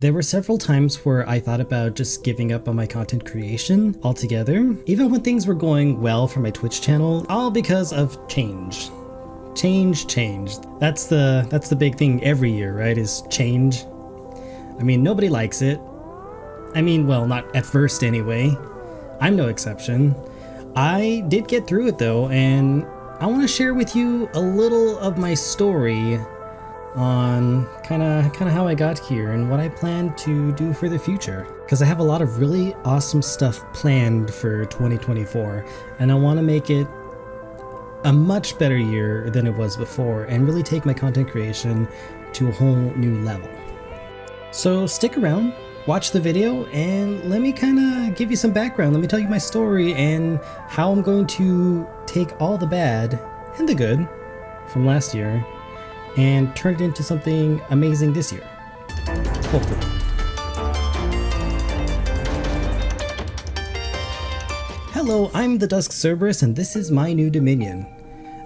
There were several times where I thought about just giving up on my content creation altogether, even when things were going well for my Twitch channel, all because of change. Change. That's the big thing every year, right? Is change. I mean, nobody likes it. I mean, well, not at first anyway. I'm no exception. I did get through it though, and I want to share with you a little of my story on kind of how I got here and what I plan to do for the future. Because I have a lot of really awesome stuff planned for 2024, and I want to make it a much better year than it was before and really take my content creation to a whole new level. So stick around, watch the video, and let me kind of give you some background. Let me tell you my story and how I'm going to take all the bad and the good from last year and turn it into something amazing this year. Hopefully. Hello, I'm the Dusk Cerberus, and this is my new dominion.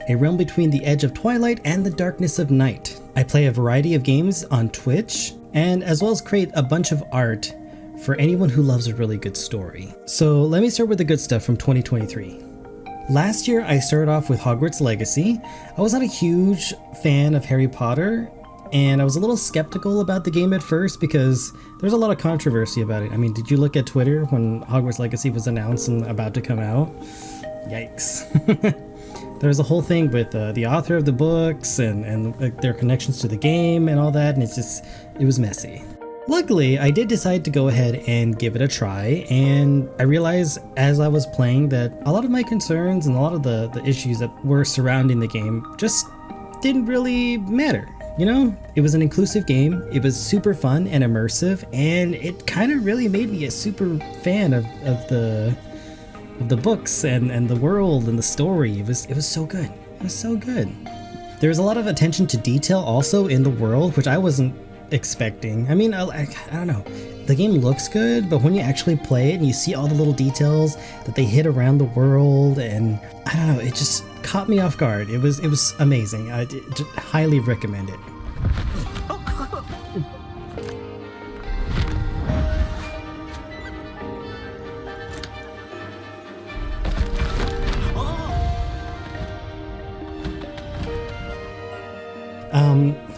A realm between the edge of twilight and the darkness of night. I play a variety of games on Twitch, and as well as create a bunch of art for anyone who loves a really good story. So let me start with the good stuff from 2023. Last year I started off with Hogwarts Legacy. I was not a huge fan of Harry Potter, and I was a little skeptical about the game at first because there's a lot of controversy about it. I mean, did you look at Twitter when Hogwarts Legacy was announced and about to come out? Yikes. There was a whole thing with the author of the books and their connections to the game and all that, and it was messy. Luckily, I did decide to go ahead and give it a try, and I realized as I was playing that a lot of my concerns and a lot of the issues that were surrounding the game just didn't really matter. You know, it was an inclusive game, it was super fun and immersive, and it kind of really made me a super fan of the books and the world and the story. It was so good. It was so good. There was a lot of attention to detail also in the world, which I wasn't expecting. I mean, I don't know. The game looks good, but when you actually play it and you see all the little details that they hit around the world, and I don't know, it just caught me off guard. It was amazing. I highly recommend it.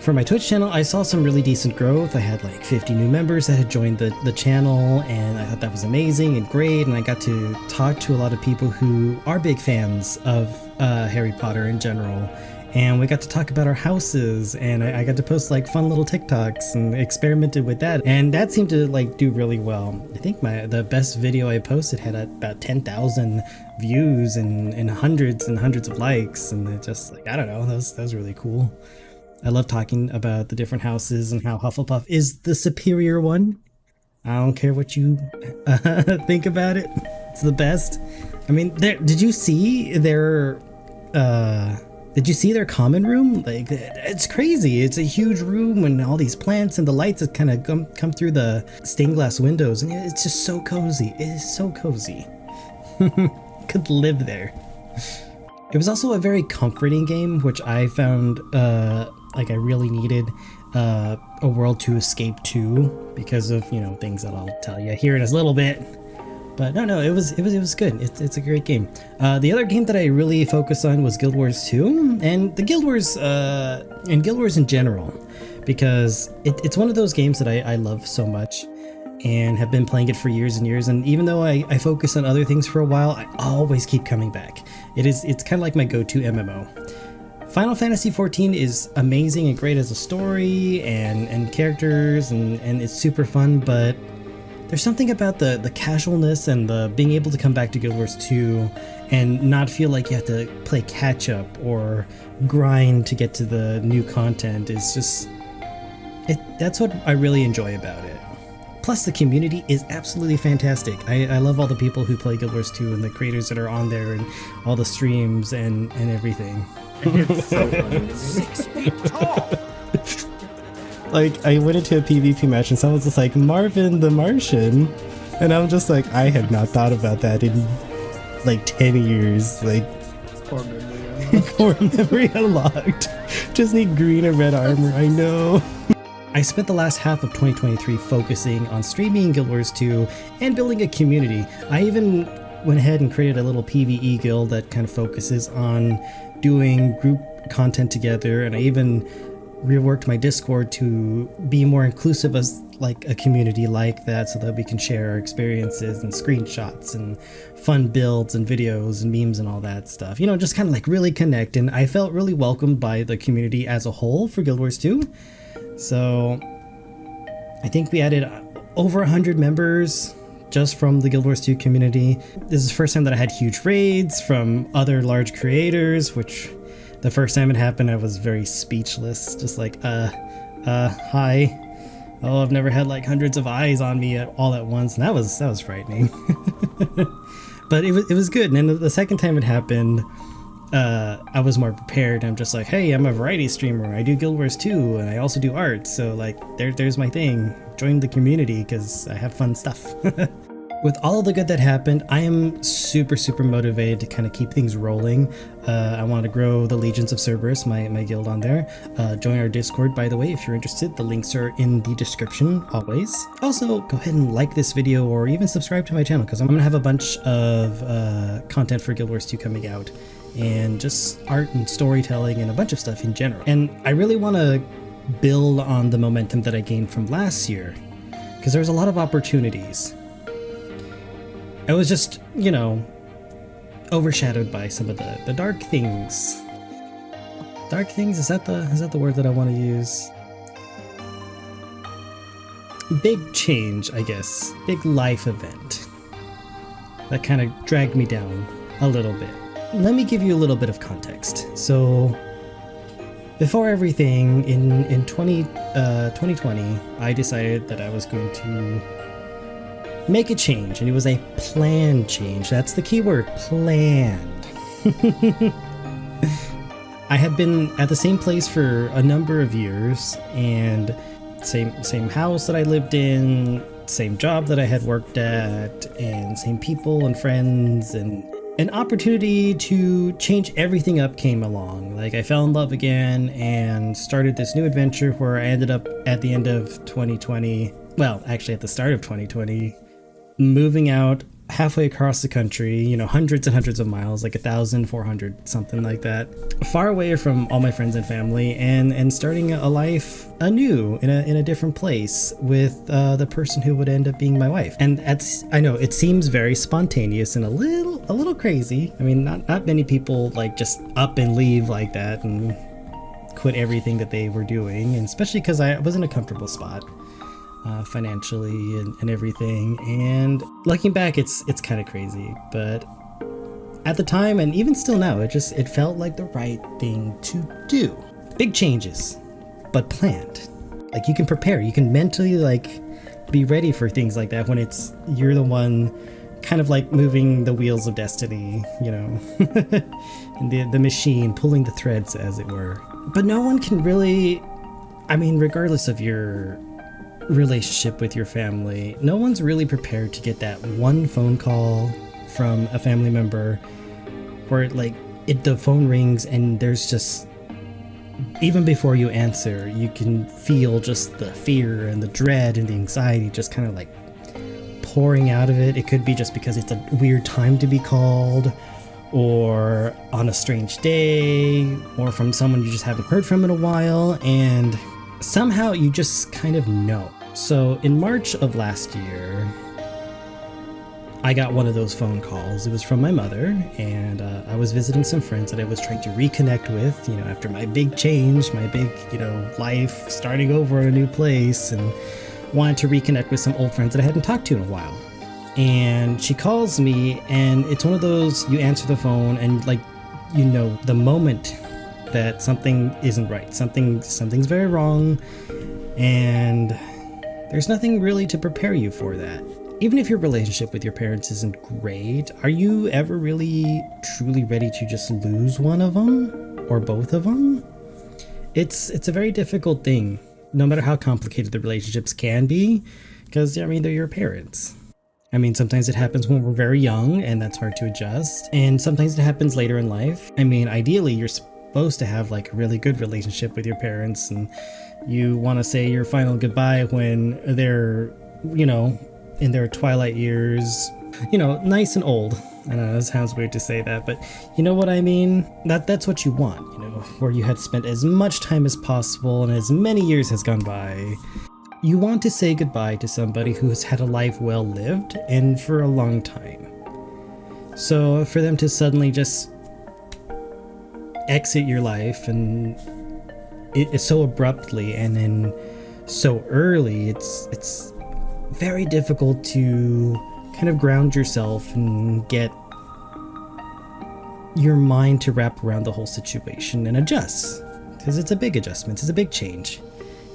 For my Twitch channel, I saw some really decent growth. I had like 50 new members that had joined the channel, and I thought that was amazing and great, and I got to talk to a lot of people who are big fans of Harry Potter in general, and we got to talk about our houses, and I got to post like fun little TikToks and experimented with that, and that seemed to like do really well. I think the best video I posted had about 10,000 views and hundreds and hundreds of likes, and it just like, I don't know, that was really cool. I love talking about the different houses and how Hufflepuff is the superior one. I don't care what you think about it. It's the best. I mean, did you see their common room? Like, it's crazy. It's a huge room and all these plants and the lights that kind of come through the stained glass windows, and it's just so cozy. It is so cozy. Could live there. It was also a very comforting game, which I found like I really needed a world to escape to because of, you know, things that I'll tell you here in a little bit. But no, it was good. It's a great game. The other game that I really focused on was Guild Wars 2, and the Guild Wars and Guild Wars in general, because it's one of those games that I love so much and have been playing it for years and years. And even though I focus on other things for a while, I always keep coming back. It's kind of like my go-to MMO. Final Fantasy XIV is amazing and great as a story and characters, and it's super fun, but there's something about the casualness and the being able to come back to Guild Wars 2 and not feel like you have to play catch up or grind to get to the new content. Is just that's what I really enjoy about it. Plus, the community is absolutely fantastic. I love all the people who play Guild Wars 2 and the creators that are on there and all the streams and everything. It's so funny. 6 feet tall! Like, I went into a PvP match and someone was just like, Marvin the Martian. And I'm just like, I have not thought about that in like 10 years. Like, Core memory. core memory unlocked. Just need green and red armor, I know. I spent the last half of 2023 focusing on streaming Guild Wars 2 and building a community. I even went ahead and created a little PvE guild that kind of focuses on doing group content together, and I even reworked my Discord to be more inclusive as like a community like that, so that we can share our experiences and screenshots and fun builds and videos and memes and all that stuff. You know, just kind of like really connect, and I felt really welcomed by the community as a whole for Guild Wars 2. So I think we added over 100 members just from the Guild Wars 2 community. This is the first time that I had huge raids from other large creators, which the first time it happened, I was very speechless, just like, hi. Oh, I've never had like hundreds of eyes on me all at once, and that was frightening. But it was good. And then the second time it happened, I was more prepared. I'm just like, hey, I'm a variety streamer. I do Guild Wars 2, and I also do art. So like, there's my thing. Join the community because I have fun stuff. With all of the good that happened, I am super motivated to kind of keep things rolling. I want to grow the Legions of Cerberus, my guild on there. Join our Discord, by the way, if you're interested. The links are in the description, always. Also, go ahead and like this video or even subscribe to my channel, because I'm going to have a bunch of content for Guild Wars 2 coming out, and just art and storytelling and a bunch of stuff in general. And I really want to build on the momentum that I gained from last year, because there was a lot of opportunities. I was just, you know, overshadowed by some of the dark things. Dark things, is that the word that I want to use? Big change, I guess. Big life event that kind of dragged me down a little bit. Let me give you a little bit of context. So before everything in 2020, I decided that I was going to make a change, and it was a planned change. That's the key word, planned. I had been at the same place for a number of years, and same house that I lived in, same job that I had worked at, and same people and friends, and an opportunity to change everything up came along. Like, I fell in love again and started this new adventure where I ended up at the end of 2020, well, actually at the start of 2020, moving out halfway across the country, you know, hundreds and hundreds of miles, like 1,400, something like that, far away from all my friends and family, and starting a life anew in a different place with the person who would end up being my wife. And I know it seems very spontaneous and a little crazy. I mean, not many people like just up and leave like that and quit everything that they were doing, and especially because I was in a comfortable spot financially and everything. And looking back, it's kind of crazy, but at the time, and even still now, it felt like the right thing to do. Big changes, but planned. Like, you can prepare, you can mentally like be ready for things like that when you're the one kind of like moving the wheels of destiny, you know, and the machine pulling the threads, as it were. But no one can really, I mean, regardless of your relationship with your family, no one's really prepared to get that one phone call from a family member where the phone rings and there's just, even before you answer, you can feel just the fear and the dread and the anxiety just kind of like pouring out of it. It could be just because it's a weird time to be called, or on a strange day, or from someone you just haven't heard from in a while, and somehow you just kind of know. So in March of last year, I got one of those phone calls. It was from my mother, and I was visiting some friends that I was trying to reconnect with, you know, after my big change, my big, you know, life, starting over in a new place, and wanted to reconnect with some old friends that I hadn't talked to in a while. And she calls me, and it's one of those, you answer the phone and like, you know, the moment that something isn't right, something's very wrong, and there's nothing really to prepare you for that. Even if your relationship with your parents isn't great, are you ever really truly ready to just lose one of them or both of them? It's a very difficult thing, no matter how complicated the relationships can be, because I mean, they're your parents. I mean, sometimes it happens when we're very young and that's hard to adjust, and sometimes it happens later in life. I mean, ideally you're supposed to have like a really good relationship with your parents, and you want to say your final goodbye when they're, you know, in their twilight years, you know, nice and old. I don't know, it sounds weird to say that, but you know what I mean? That's what you want, you know, where you had spent as much time as possible and as many years has gone by. You want to say goodbye to somebody who has had a life well lived and for a long time. So for them to suddenly just exit your life, and it's so abruptly and then so early, it's very difficult to kind of ground yourself and get your mind to wrap around the whole situation and adjust, because it's a big adjustment, it's a big change,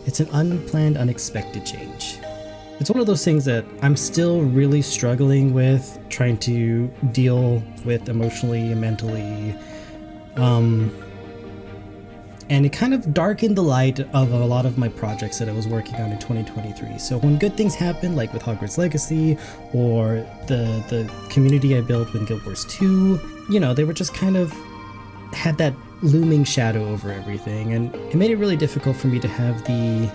it's an unplanned, unexpected change. It's one of those things that I'm still really struggling with, trying to deal with emotionally and mentally. And it kind of darkened the light of a lot of my projects that I was working on in 2023. So when good things happen, like with Hogwarts Legacy or the community I built with Guild Wars 2, you know, they were just kind of had that looming shadow over everything. And it made it really difficult for me to have the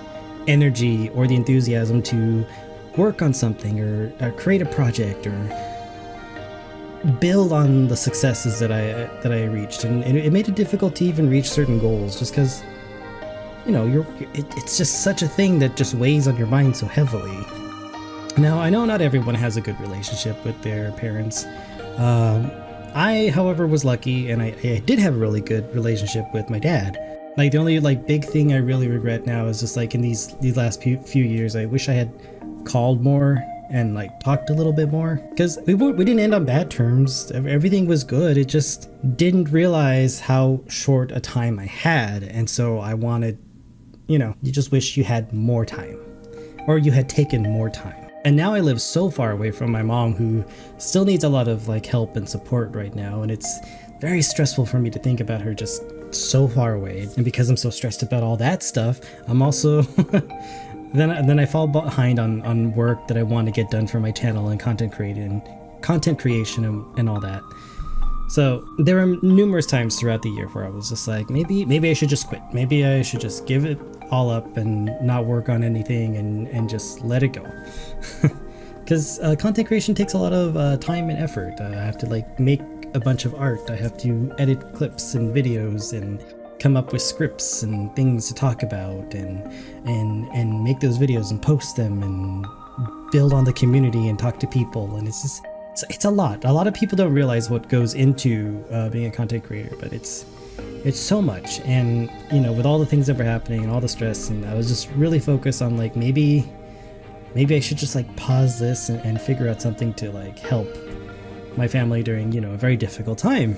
energy or the enthusiasm to work on something or create a project or build on the successes that I reached, and it made it difficult to even reach certain goals, just because, you know, it's just such a thing that just weighs on your mind so heavily. Now, I know not everyone has a good relationship with their parents. I, however, was lucky, and I did have a really good relationship with my dad. Like, the only like big thing I really regret now is just like in these last few years, I wish I had called more and like talked a little bit more, because we didn't end on bad terms. Everything was good. It just didn't realize how short a time I had, and so I wanted, you know, you just wish you had more time, or you had taken more time. And now I live so far away from my mom, who still needs a lot of like help and support right now, and it's very stressful for me to think about her just so far away. And because I'm so stressed about all that stuff, I'm also then I fall behind on work that I want to get done for my channel and content creation and all that. So there were numerous times throughout the year where I was just like, maybe I should just quit. Maybe I should just give it all up and not work on anything and just let it go. Because content creation takes a lot of time and effort. I have to like make a bunch of art. I have to edit clips and videos and come up with scripts and things to talk about and make those videos and post them and build on the community and talk to people. And it's a lot. A lot of people don't realize what goes into being a content creator, but it's so much. And you know, with all the things that were happening and all the stress, and I was just really focused on like maybe I should just like pause this and figure out something to like help my family during, you know, a very difficult time.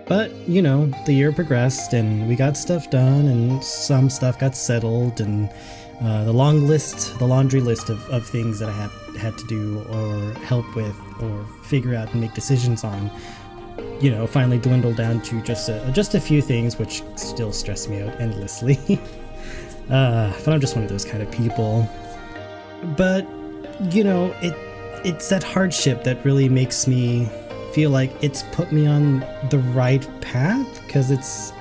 But, you know, the year progressed and we got stuff done and some stuff got settled, and the laundry list of things that I had to do or help with or figure out and make decisions on, you know, finally dwindled down to just a few things, which still stress me out endlessly. But I'm just one of those kind of people. But, you know, it's that hardship that really makes me feel like it's put me on the right path, because it's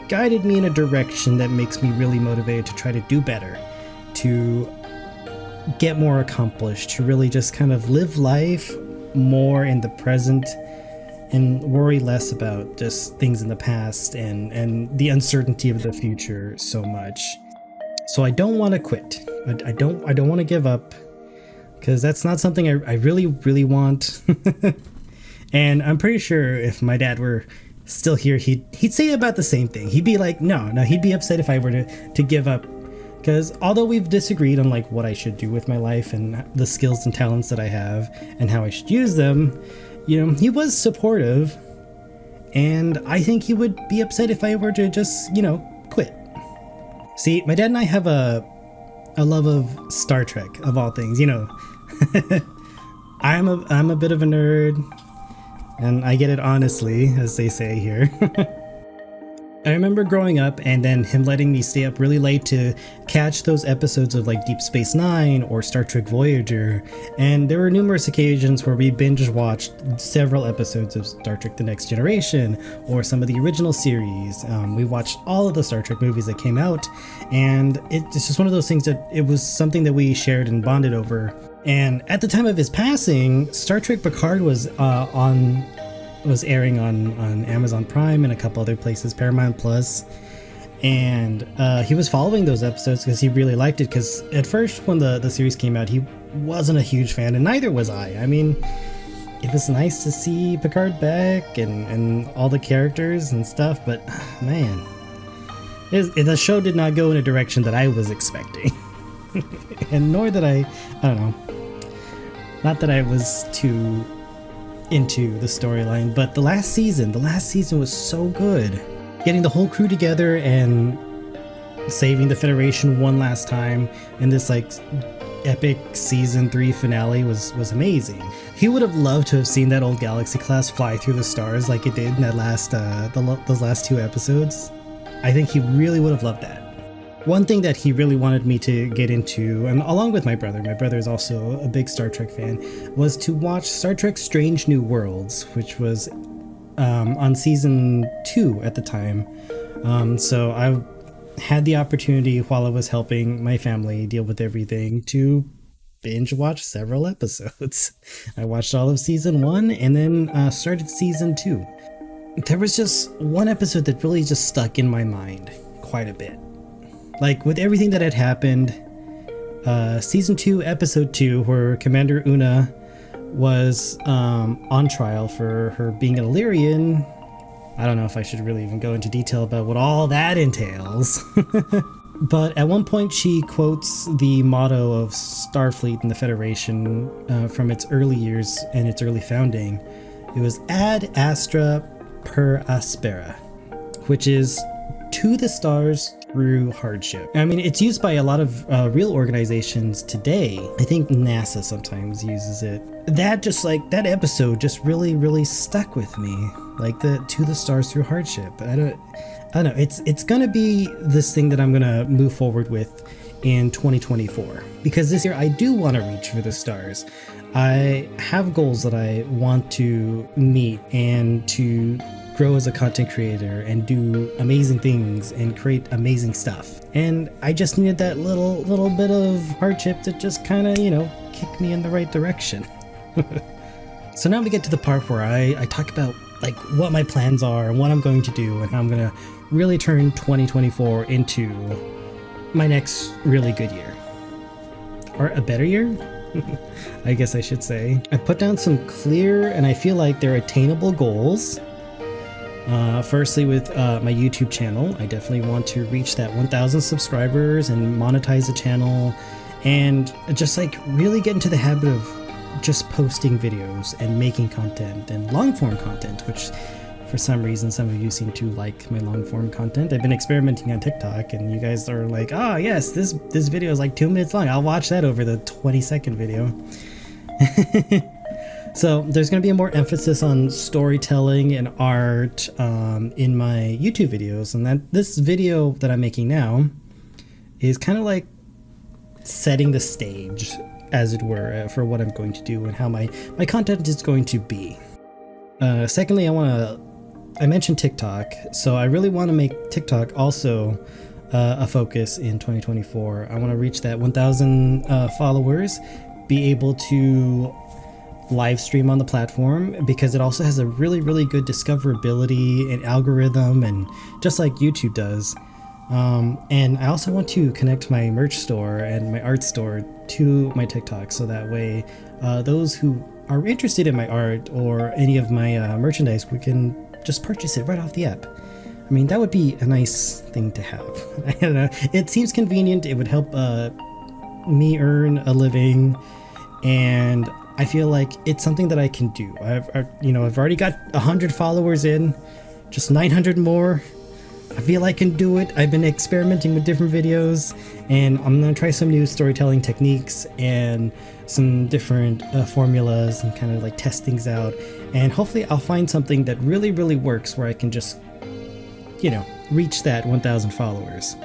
guided me in a direction that makes me really motivated to try to do better, to get more accomplished, to really just kind of live life more in the present and worry less about just things in the past and the uncertainty of the future so much. So I don't want to quit. I don't want to give up, because that's not something I really, really want. And I'm pretty sure if my dad were still here, he'd say about the same thing. He'd be like, no, he'd be upset if I were to give up. Because although we've disagreed on like what I should do with my life and the skills and talents that I have and how I should use them, you know, he was supportive. And I think he would be upset if I were to just, you know, quit. See, my dad and I have a love of Star Trek, of all things, you know. I'm a bit of a nerd, and I get it honestly, as they say here. I remember growing up and then him letting me stay up really late to catch those episodes of like Deep Space Nine or Star Trek Voyager. And there were numerous occasions where we binge watched several episodes of Star Trek The Next Generation or some of the original series. We watched all of the Star Trek movies that came out, and it's just one of those things that it was something that we shared and bonded over. And at the time of his passing, Star Trek Picard was airing on Amazon Prime and a couple other places, Paramount Plus, and he was following those episodes because he really liked it. Because at first, when the series came out, he wasn't a huge fan, and neither was I. I mean, it was nice to see Picard back and all the characters and stuff, but man, the show did not go in a direction that I was expecting, and nor that I don't know, not that I was too into the storyline, but the last season was so good. Getting the whole crew together and saving the Federation one last time in this like epic season 3 finale was amazing. He would have loved to have seen that old Galaxy class fly through the stars like it did in that last those last 2 episodes. I think he really would have loved that. One thing that he really wanted me to get into, and along with my brother is also a big Star Trek fan, was to watch Star Trek Strange New Worlds, which was on season 2 at the time. So I had the opportunity while I was helping my family deal with everything to binge watch several episodes. I watched all of season 1 and then started season 2. There was just one episode that really just stuck in my mind quite a bit. Like, with everything that had happened, season 2, episode 2, where Commander Una was on trial for her being an Illyrian. I don't know if I should really even go into detail about what all that entails. But at one point she quotes the motto of Starfleet and the Federation from its early years and its early founding. It was Ad Astra per Aspera, which is to the stars through hardship. I mean, it's used by a lot of real organizations today. I think NASA sometimes uses it. That episode just really stuck with me. Like the to the stars through hardship. I don't know. It's gonna be this thing that I'm gonna move forward with in 2024, because this year I do want to reach for the stars. I have goals that I want to meet and to grow as a content creator and do amazing things and create amazing stuff. And I just needed that little bit of hardship to just kind of, kick me in the right direction. So now we get to the part where I talk about like what my plans are and what I'm going to do and how I'm going to really turn 2024 into my next really good year. Or a better year? I guess I should say. I put down some clear and I feel like they're attainable goals. Firstly, with my YouTube channel, I definitely want to reach that 1,000 subscribers and monetize the channel, and just like really get into the habit of just posting videos and making content and long form content, which for some reason some of you seem to like my long form content. I've been experimenting on TikTok and you guys are like, oh yes, this video is like 2 minutes long. I'll watch that over the 20-second video. So there's going to be a more emphasis on storytelling and art in my YouTube videos, and that this video that I'm making now is kind of like setting the stage, as it were, for what I'm going to do and how my content is going to be. Secondly, I mentioned TikTok, so I really want to make TikTok also a focus in 2024. I want to reach that 1,000 followers, be able to live stream on the platform, because it also has a really good discoverability and algorithm, and just like YouTube does. And I also want to connect my merch store and my art store to my TikTok, so that way those who are interested in my art or any of my merchandise, we can just purchase it right off the app. I mean, that would be a nice thing to have. I don't know, it seems convenient. It would help me earn a living, and I feel like it's something that I can do. I've already got 100 followers in, just 900 more. I feel I can do it. I've been experimenting with different videos, and I'm gonna try some new storytelling techniques and some different formulas and kind of like test things out. And hopefully I'll find something that really works, where I can just, reach that 1,000 followers.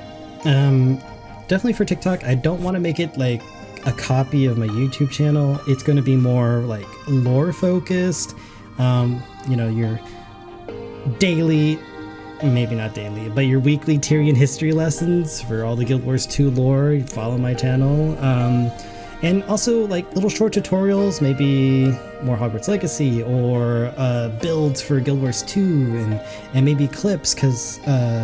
Definitely for TikTok, I don't want to make it like a copy of my YouTube channel. It's going to be more like lore focused. You know, your daily, maybe not daily, but your weekly Tyrion history lessons for all the Guild Wars 2 lore. You follow my channel. And also like little short tutorials, maybe more Hogwarts Legacy, or builds for Guild Wars 2, and maybe clips, because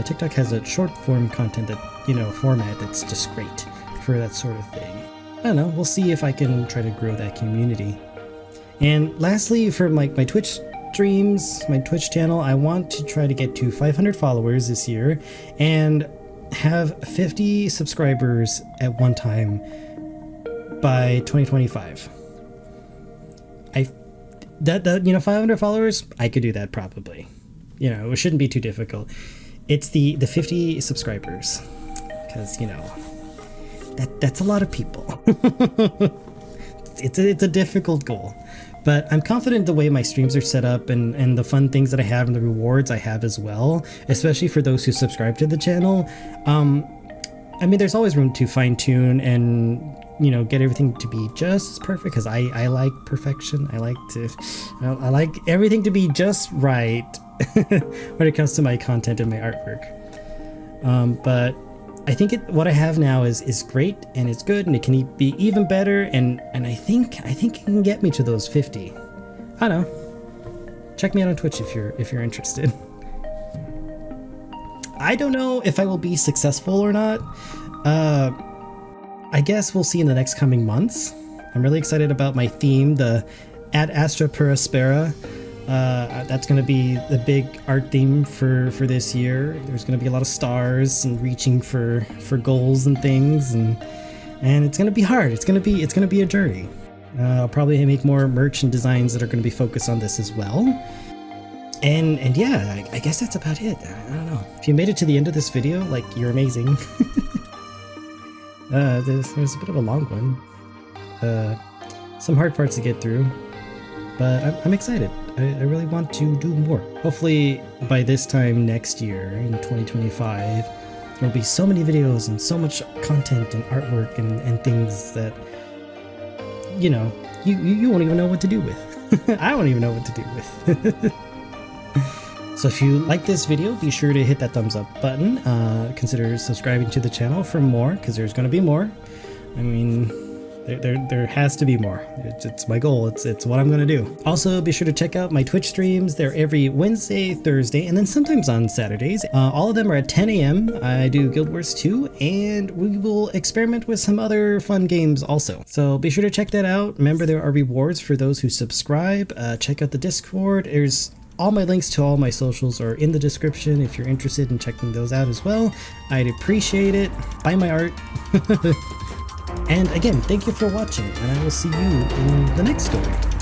TikTok has a short form content that, you know, format that's just great for that sort of thing. I don't know, we'll see if I can try to grow that community. And lastly, for my Twitch streams, my Twitch channel, I want to try to get to 500 followers this year and have 50 subscribers at one time by 2025. That you know, 500 followers, I could do that probably. You know, it shouldn't be too difficult. It's the 50 subscribers, because, you know, that's a lot of people. it's a difficult goal, but I'm confident the way my streams are set up and the fun things that I have and the rewards I have as well, especially for those who subscribe to the channel. I mean, there's always room to fine tune and, you know, get everything to be just as perfect, because I like perfection. I like everything to be just right when it comes to my content and my artwork. But I think what I have now is great, and it's good, and it can be even better, and I think it can get me to those 50. I don't know. Check me out on Twitch if you're interested. I don't know if I will be successful or not. I guess we'll see in the next coming months. I'm really excited about my theme, the Ad Astra per Aspera. That's going to be the big art theme for this year. There's going to be a lot of stars and reaching for goals and things, and it's going to be hard. It's going to be a journey. I'll probably make more merch and designs that are going to be focused on this as well. And yeah, I guess that's about it. I don't know. If you made it to the end of this video, like, you're amazing. There's a bit of a long one. Some hard parts to get through, but I'm excited. I really want to do more. Hopefully by this time next year, in 2025, there'll be so many videos and so much content and artwork and things that, you know, you won't even know what to do with. I won't even know what to do with. So if you like this video, be sure to hit that thumbs up button. Consider subscribing to the channel for more, because there's going to be more. I mean, there has to be more. It's my goal. It's what I'm going to do. Also, be sure to check out my Twitch streams. They're every Wednesday, Thursday, and then sometimes on Saturdays. All of them are at 10 a.m. I do Guild Wars 2, and we will experiment with some other fun games also. So be sure to check that out. Remember, there are rewards for those who subscribe. Check out the Discord. There's all my links to all my socials are in the description if you're interested in checking those out as well. I'd appreciate it. Buy my art. And again, thank you for watching, and I will see you in the next story.